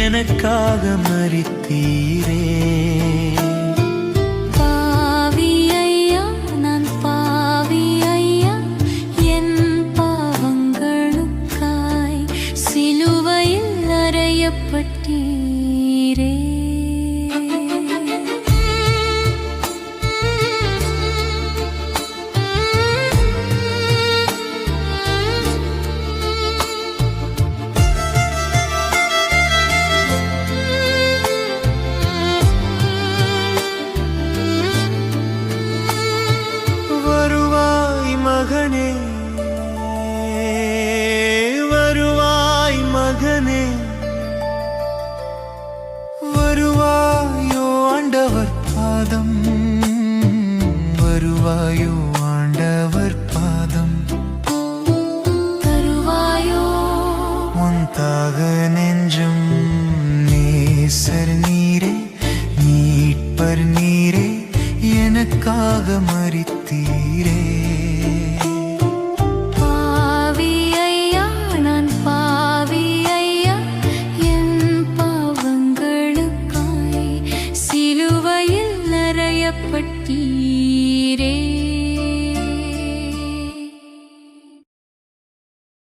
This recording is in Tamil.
எனக்காக மரித்தீரே. பாவி ஐயா, நான் பாவி ஐயா, என் பாவங்களுக்காய் சிலுவையில் அறையப்பட்டீரே. மகனே, வருவாய் மகனே, வருவாயோ ஆண்டவர் பாதம், வருவாயோ ஆண்டவர் பாதம், தருவாயோ உன்தாக நெஞ்சம். நேசர் நீரே, மீட்பர் நீரே, எனக்காக மரித்தீரே.